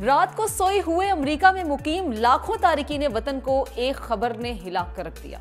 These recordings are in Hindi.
रात को सोए हुए अमेरिका में मुकीम लाखों तारिकीन वतन को एक खबर ने हिला कर रख दिया।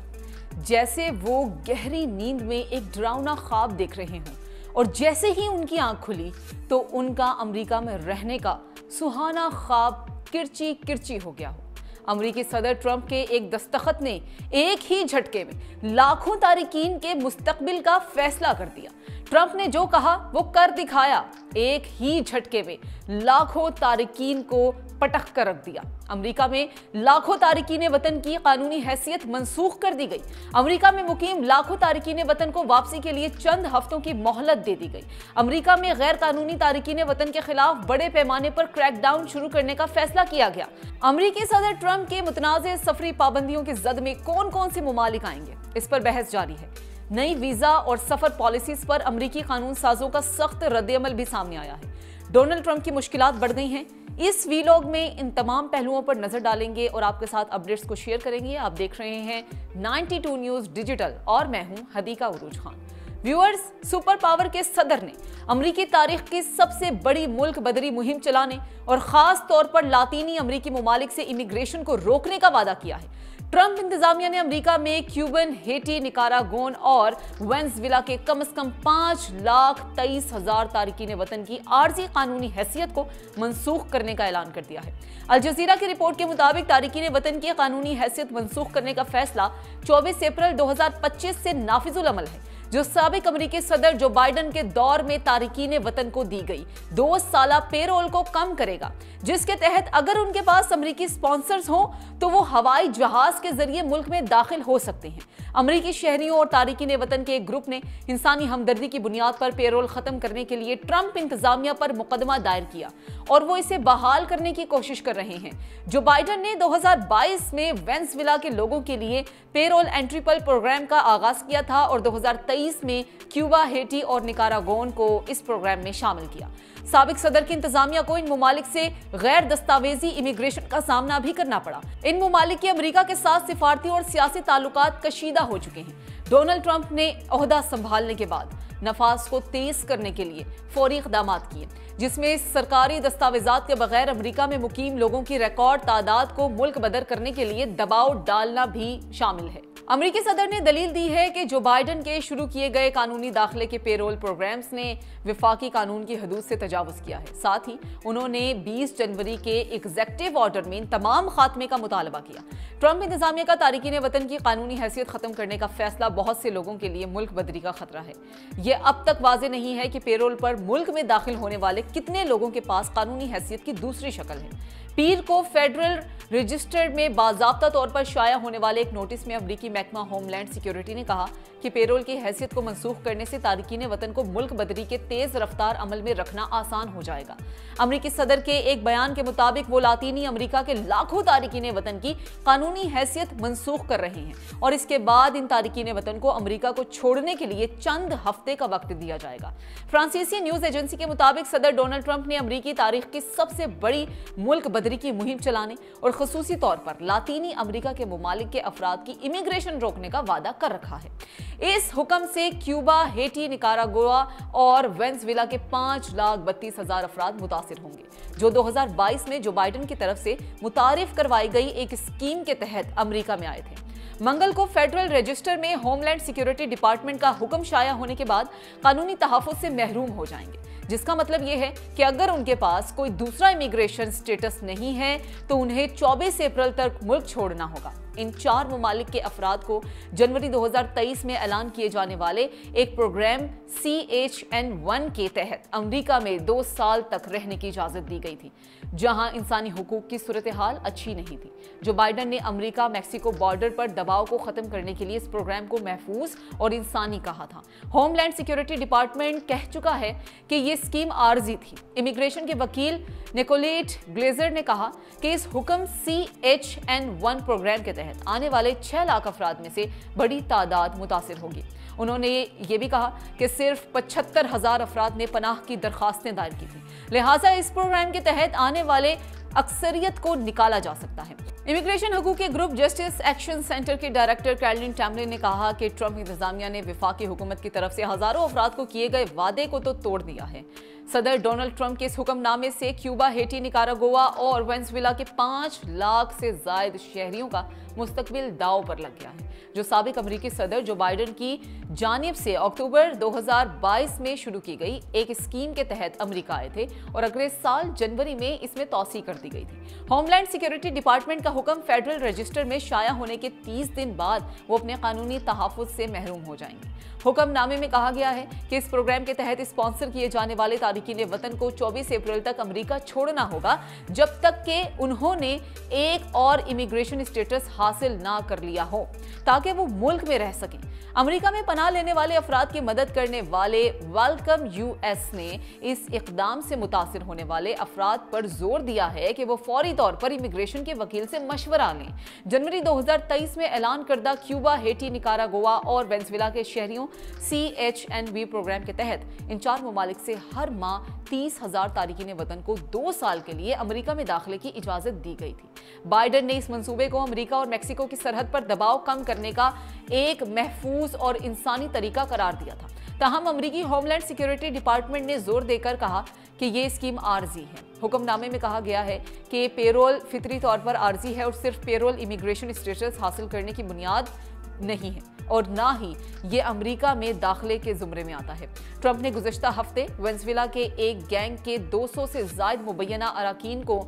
जैसे वो गहरी नींद में एक डरावना ख्वाब देख रहे हों और जैसे ही उनकी आंख खुली तो उनका अमेरिका में रहने का सुहाना ख्वाब किरची किरची हो गया हो। अमेरिकी सदर ट्रंप के एक दस्तखत ने एक ही झटके में लाखों तारिकीन के मुस्तकबिल का फैसला कर दिया। ट्रंप ने जो कहा वो कर दिखाया। एक ही झटके में लाखों तारिकीन को पटक कर रख दिया। अमेरिका में लाखों तारिकीन वतन की कानूनी हैसियत मंसूख कर दी गई। अमेरिका में मुकीम लाखों तारिकीन वतन को वापसी के लिए चंद हफ्तों की मोहलत दे दी गई। अमेरिका में गैर कानूनी तारिकीन वतन के खिलाफ बड़े पैमाने पर क्रैकडाउन शुरू करने का फैसला किया गया। अमेरिकी सदर ट्रंप के मुतनाज़ सफरी पाबंदियों की जद में कौन कौन से मुमालिक आएंगे, इस पर बहस जारी है। नई वीजा और सफर पॉलिसीज पर अमेरिकी कानून साजों का सख्त रद्द-ए-अमल भी सामने आया है। डोनाल्ड ट्रंप की मुश्किलात बढ़ गई हैं। इस वीलॉग में इन तमाम पहलुओं पर नजर डालेंगे और आपके साथ अपडेट्स को शेयर करेंगे। आप देख रहे हैं 92 न्यूज डिजिटल और मैं हूं हदीका उरूज खान। व्यूअर्स, सुपर पावर के सदर ने अमेरिकी तारीख की सबसे बड़ी मुल्क बदरी मुहिम चलाने और खास तौर पर लातीनी अमेरिकी ममालिक से इमिग्रेशन को रोकने का वादा किया है। ट्रंप इंतजामिया ने अमेरिका में क्यूबन, हेटी, निकारागोन और वेनेजुएला के कम से कम 5,23,000 तारिकीन वतन की आर्जी कानूनी हैसियत को मनसूख करने का ऐलान कर दिया है। अल जज़ीरा की रिपोर्ट के मुताबिक तारिकीन वतन की कानूनी हैसियत मनसूख करने का फैसला 24 अप्रैल 2025 से नाफिजुल अमल है, जो साबिक अमेरिकी सदर जो बाइडन के दौर में तारिकीन वतन को दी गई 2 साला पेरोल को कम करेगा, जिसके तहत अगर उनके पास अमेरिकी स्पॉन्सर्स हों तो वो हवाई जहाज के जरिए मुल्क में दाखिल हो सकते हैं। अमेरिकी शहरियों और तारिकीन वतन के एक ग्रुप ने इंसानी हमदर्दी की बुनियाद पर पेरोल खत्म करने के लिए ट्रंप इंतजामिया पर मुकदमा दायर किया और वो इसे बहाल करने की कोशिश कर रहे हैं। जो बाइडन ने 2022 में वेनेजुएला के लोगों के लिए पेरोल एंट्री पर प्रोग्राम का आगाज किया था और 2023 में क्यूबा, हेटी और निकारागोन को इस प्रोग्राम में शामिल किया। साबिक सदर की इंतजामिया को इन मुमालिक से गैर दस्तावेजी इमिग्रेशन का सामना भी करना पड़ा। इन मुमालिक के अमेरिका के साथ सिफारती और सियासी ताल्लुकात कशीदा हो चुके हैं। डोनाल्ड ट्रंप ने ओहदा संभालने के बाद नफाज को तेज करने के लिए फौरी इक़दाम किए, जिसमें सरकारी दस्तावेजात के बगैर अमेरिका में मुकीम लोगों की रिकॉर्ड तादाद को मुल्क बदर करने के लिए दबाव डालना भी शामिल है। अमेरिकी सदर ने दलील दी है कि जो बाइडन के शुरू किए गए कानूनी दाखिले के पेरोल प्रोग्राम्स ने विफाकी कानून की हदूद से तजावुज किया है। साथ ही उन्होंने 20 जनवरी के एग्जेक्टिव ऑर्डर में तमाम खात्मे का मुतालबा किया। ट्रंप इंतजामिया का तारिकीन वतन की कानूनी हैसियत खत्म करने का फैसला बहुत से लोगों के लिए मुल्क बदरी का खतरा है। यह अब तक वाजे नहीं है कि पेरोल पर मुल्क में दाखिल होने वाले कितने लोगों के पास कानूनी हैसियत की दूसरी शक्ल है। पीर को फेडरल रजिस्टर में बाज़ाब्ता तौर पर शाया होने वाले एक नोटिस में अमेरिकी महकमा होमलैंड सिक्योरिटी ने कहा कि पेरोल की हैसियत को मनसूख करने से तारिकीन वतन को मुल्क बदरी के तेज रफ्तार अमल में रखना आसान हो जाएगा। अमेरिकी सदर के एक बयान के मुताबिक वो लातीनी अमेरिका के लाखों तारिकीन वतन की कानूनी हैसियत मनसूख कर रहे हैं और इसके बाद इन तारिकीन वतन को अमेरिका को छोड़ने के लिए चंद हफ्ते का वक्त दिया जाएगा। फ्रांसीसी न्यूज एजेंसी के मुताबिक सदर डोनाल्ड ट्रंप ने अमेरिकी तारीख की सबसे बड़ी मुल्क बदरी की मुहिम चलाने और खुसूसी तौर पर लातीनी अमेरिका के मुमालिक के अफराद की इमिग्रेशन रोकने का वादा कर रखा है। इस हुक्म से क्यूबा, हेटी, निकारागुआ और वेनेजुएला के 5,32,000 अफराद मुतासिर होंगे, जो 2022 में जो बाइडन की तरफ से मुतारिफ करवाई गई एक स्कीम के तहत अमेरिका में आए थे। मंगल को फेडरल रजिस्टर में होमलैंड सिक्योरिटी डिपार्टमेंट का हुक्म शाया होने के बाद कानूनी तहफ़्फ़ुज़ से महरूम हो जाएंगे, जिसका मतलब यह है कि अगर उनके पास कोई दूसरा इमिग्रेशन स्टेटस नहीं है तो उन्हें 24 अप्रैल तक मुल्क छोड़ना होगा। इन 4 ममालिक के अफराद को जनवरी 2023 में ऐलान किए जाने वाले एक प्रोग्राम CHN-1 के तहत अमेरिका में 2 साल तक रहने की इजाजत दी गई थी, जहां इंसानी हुकूक की सूरत हाल अच्छी नहीं थी। जो बाइडन ने अमेरिका मैक्सिको बॉर्डर पर दबाव को खत्म करने के लिए इस प्रोग्राम को महफूज और इंसानी कहा था। होमलैंड सिक्योरिटी डिपार्टमेंट कह चुका है कि यह स्कीम आर्जी थी। इमिग्रेशन के वकील निकोलेट ग्लेजर ने कहा कि इस हुक्म CHN-1 प्रोग्राम के तहत आने वाले 6 लाख अफराद में से बड़ी तादाद मुतासिर होगी। उन्होंने ये भी कहा कि सिर्फ 75,000 अफराद ने पनाह की दरखास्तें दायर की थी, लिहाजा इस प्रोग्राम के तहत आने वाले अक्सरियत को निकाला जा सकता है। इमिग्रेशन हकूक के ग्रुप जस्टिस एक्शन सेंटर के डायरेक्टर कैरोलिन टैमलिन ने कहा कि ट्रंप इंतजामिया ने विफाकी हुकूमत की तरफ से हजारों अफराद को किए गए वादे को तो तोड़ दिया है, सदर डोनाल्ड ट्रंप के इस हुक्मनामे से क्यूबा, हेटी, निकारागुआ और वेनेजुएला के 5 लाख से ज्यादा शहरियों का मुस्तकबिल दांव पर लग गया है, जो साबिक अमेरिकी सदर जो बाइडेन की जानिब से अक्टूबर 2022 में शुरू की गई एक स्कीम के तहत अमेरिका आए थे और अगले साल जनवरी में इसमें तौसीह कर दी गई थी। होमलैंड सिक्योरिटी डिपार्टमेंट का हुक्म फेडरल रजिस्टर में शाया होने के 30 दिन बाद वो अपने कानूनी तहफ़्फ़ुज़ से महरूम हो जाएंगे। हुक्मनामे में कहा गया है कि इस प्रोग्राम के तहत स्पॉन्सर किए जाने वाले तारिकीन वतन को 24 अप्रैल तक अमेरिका छोड़ना होगा, जब तक कि उन्होंने एक और इमिग्रेशन स्टेटस हासिल ना कर लिया हो, ताकि वो मुल्क में रह सकें। अमेरिका में पनाह लेने वाले अफराद की मदद करने वाले वेलकम यूएस ने इस इकदाम से मुतासिर होने वाले अफराद पर जोर दिया है कि वो फौरी तौर पर इमिग्रेशन के वकील से मशवरा लें। जनवरी 2023 में ऐलान करदा क्यूबा, हेटी, निकारागुआ और वेनेजुएला के शहरियों CHNV प्रोग्राम के तहत इन 4 ममालिक से हर माह 30,000 तारिकीन वतन को 2 साल के लिए अमेरिका में दाखिले की इजाजत दी गई थी। बाइडेन ने इस मंसूबे को अमेरिका और मेक्सिको की सरहद पर दबाव कम करने का एक महफूज और इंसानी तरीका करार दिया था। ताहम अमेरिकी होमलैंड सिक्योरिटी डिपार्टमेंट ने जोर देकर कहा कि ये स्कीम आर्जी है। हुक्मनामे में कहा गया है कि पेरोल फितरी तौर पर आर्जी है और सिर्फ पेरोल इमिग्रेशन स्टेटस हासिल करने की बुनियाद नहीं है और ना ही ये अमेरिका में दाखिले के जुमरे में आता है। ट्रंप ने गुज़श्ता हफ्ते वेनेजुएला के एक गैंग के 200 से ज़ायद मुबैना अराकीन को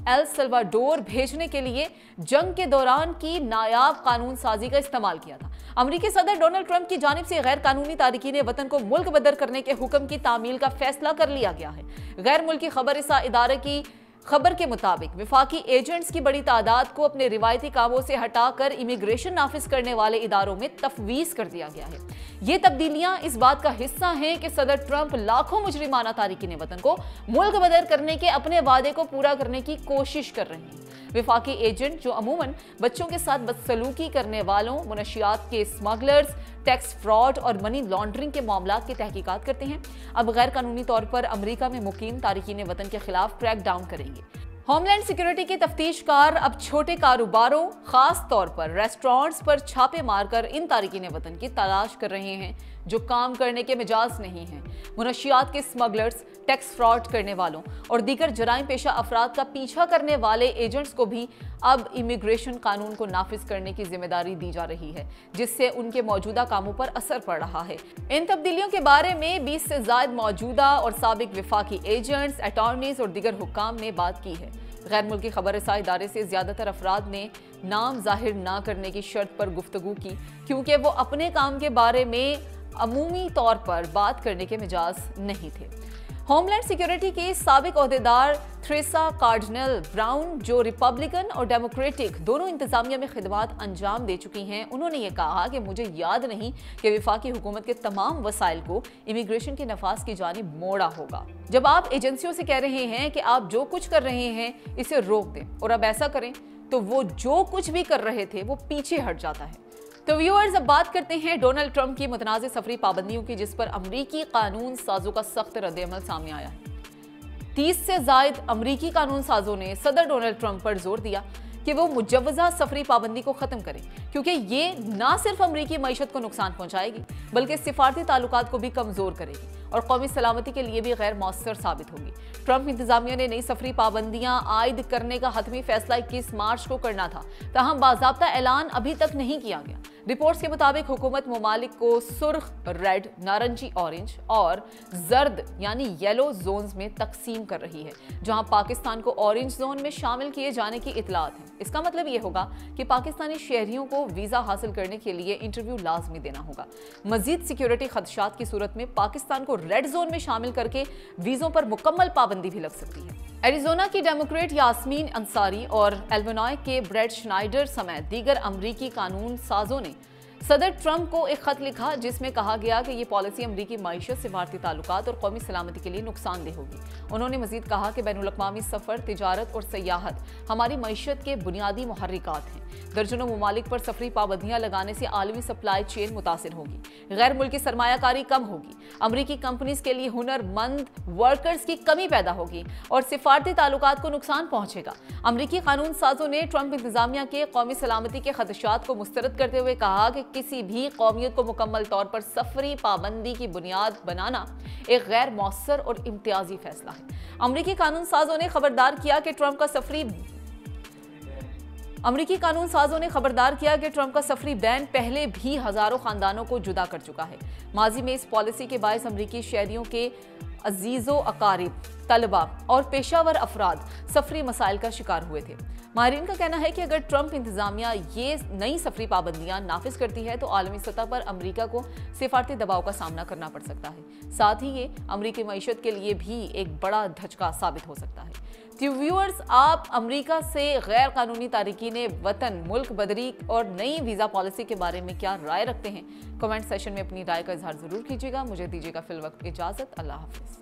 एल सल्वाडोर भेजने के लिए जंग के दौरान की नायाब कानून साजी का इस्तेमाल किया था। अमेरिकी सदर डोनाल्ड ट्रंप की जानिब से गैर कानूनी तारिकीन वतन को मुल्क बदर करने के हुक्म की तामील का फैसला कर लिया गया है। गैर मुल्की खबरसां इदारे की खबर के मुताबिक विफाकी एजेंट्स की बड़ी तादाद को अपने रिवायती कामों से हटाकर इमिग्रेशन नाफिज करने वाले इदारों में तफवीज कर दिया गया है। ये तब्दीलियां इस बात का हिस्सा हैं कि सदर ट्रंप लाखों मुजरिमाना तारिकीन वतन को मुल्क बदर करने के अपने वादे को पूरा करने की कोशिश कर रहे हैं। विफाकी एजेंट जो अमूमन बच्चों के साथ बदसलूकी करने वालों, मुनशियात के स्मगलर्स, टैक्स फ्रॉड और मनी लॉन्ड्रिंग के मामलात की तहकीकात करते हैं, अब गैर कानूनी तौर पर अमेरिका में मुकीम तारिकीन वतन के खिलाफ क्रैक डाउन करेंगे। होमलैंड सिक्योरिटी के तफ्तीशकार अब छोटे कारोबारों, खास तौर पर रेस्टोरेंट्स पर छापे मारकर इन तारिकीन वतन की तलाश कर रहे हैं जो काम करने के मिजाज नहीं हैं। मुनशियात के स्मगलर्स, टैक्स फ्रॉड करने वालों और दीगर जराइम पेशा अफराद का पीछा करने वाले एजेंट्स को भी अब इमिग्रेशन कानून को नाफिज करने की जिम्मेदारी दी जा रही है, जिससे उनके मौजूदा कामों पर असर पड़ रहा है। इन तब्दीलियों के बारे में 20 से ज्यादा मौजूदा और साबिक विफाकी एजेंट्स, अटॉर्नीज और दीगर हुक्काम ने बात की है। गैर मुल्की खबरसां इदारे से ज्यादातर अफराद ने नाम जाहिर ना करने की शर्त पर गुफ्तगू की, क्योंकि वो अपने काम के बारे में अमूमी तौर पर बात करने के मिजाज नहीं थे। होमलैंड सिक्योरिटी के साबिक ओहदेदार थ्रेसा कार्डिनल ब्राउन, जो रिपब्लिकन और डेमोक्रेटिक दोनों इंतजामिया में खिदमात अंजाम दे चुकी हैं, उन्होंने ये कहा कि मुझे याद नहीं कि वफाकी हुकूमत के तमाम वसाइल को इमिग्रेशन के नफाज की जानिब मोड़ा होगा। जब आप एजेंसियों से कह रहे हैं कि आप जो कुछ कर रहे हैं इसे रोक दें और अब ऐसा करें, तो वो जो कुछ भी कर रहे थे वो पीछे हट जाता है। तो व्यूअर्स, अब बात करते हैं डोनाल्ड ट्रंप की मुतनाज़ सफरी पाबंदियों की, जिस पर अमरीकी कानून साजों का सख्त रद्द-ए-अमल सामने आया है। 30 से ज़ायद अमरीकी कानून साजों ने सदर डोनाल्ड ट्रंप पर जोर दिया कि वो मुजव्वज़ा सफरी पाबंदी को ख़त्म करें, क्योंकि ये ना सिर्फ अमरीकी मईशत को नुकसान पहुंचाएगी बल्कि सिफारती ताल्लुकात को भी कमज़ोर करेगी और कौमी सलामती के लिए भी गैर मौसर साबित होगी। ट्रंप इंतजामिया ने नई सफरी पाबंदियां आयद करने का हतमी फैसला 21 मार्च को करना था, ताहम बाज़ाब्ता ऐलान अभी तक नहीं किया गया। रिपोर्ट्स के मुताबिक हुकूमत ममालिक को सुर्ख, रेड, नारंगी, ऑरेंज और जर्द यानी येलो जोन्स में तकसीम कर रही है, जहां पाकिस्तान को ऑरेंज जोन में शामिल किए जाने की इतलात है। इसका मतलब ये होगा कि पाकिस्तानी शहरियों को वीजा हासिल करने के लिए इंटरव्यू लाजमी देना होगा। मजीद सिक्योरिटी खदशात की सूरत में पाकिस्तान को रेड जोन में शामिल करके वीजों पर मुकम्मल पाबंदी भी लग सकती है। एरिजोना की डेमोक्रेट यास्मीन अंसारी और इलिनॉय के ब्रेट श्नाइडर समेत दीगर अमरीकी कानून साजों ने सदर ट्रंप को एक खत लिखा, जिसमें कहा गया कि ये पॉलिसी अमरीकी मईशत से भारतीय ताल्लुकात और कौमी सलामती के लिए नुकसानदेह होगी। उन्होंने मजीद कहा कि बैनुल-अक़वामी सफ़र, तिजारत और सयाहत हमारी मईशत के बुनियादी मुहर्रिकात हैं। दर्जनों ममालिक पर सफरी पाबंदियां लगाने से आलमी सप्लाई चेन मुतासिर होगी, गैर मुल्की सरमायाकारी कम होगी, अमरीकी कंपनीज के लिए हुनरमंद वर्कर्स की कमी पैदा होगी और सिफारती ताल्लुकात को नुकसान पहुंचेगा। अमरीकी कानून साजों ने ट्रंप इंतजामिया के कौमी सलामती के खदशात को मुस्तरद करते हुए कहा कि किसी भी कौमियत को मुकम्मल तौर पर सफरी पाबंदी की बुनियाद बनाना एक गैर मौसर और इम्तियाजी फैसला है। अमरीकी कानून साजों ने खबरदार किया कि ट्रंप का सफरी बैन पहले भी हजारों खानदानों को जुदा कर चुका है। माजी में इस पॉलिसी के बायस अमरीकी शहरियों के अजीजो अकारिब, तलबा और पेशावर अफराद सफरी मसाइल का शिकार हुए थे। माहिरीन का कहना है कि अगर ट्रंप इंतजामिया ये नई सफरी पाबंदियां नाफिज करती है तो आलमी सतह पर अमरीका को सिफारती दबाव का सामना करना पड़ सकता है। साथ ही ये अमरीकी मईशत के लिए भी एक बड़ा धचका साबित हो सकता है। तो व्यूअर्स, आप अमरीका से गैर कानूनी तारिकीन वतन मुल्क बदरी और नई वीज़ा पॉलिसी के बारे में क्या राय रखते हैं? कमेंट सेशन में अपनी राय का इजहार जरूर कीजिएगा। मुझे दीजिएगा फिल वक्त इजाज़त। अल्लाह हाफिज़।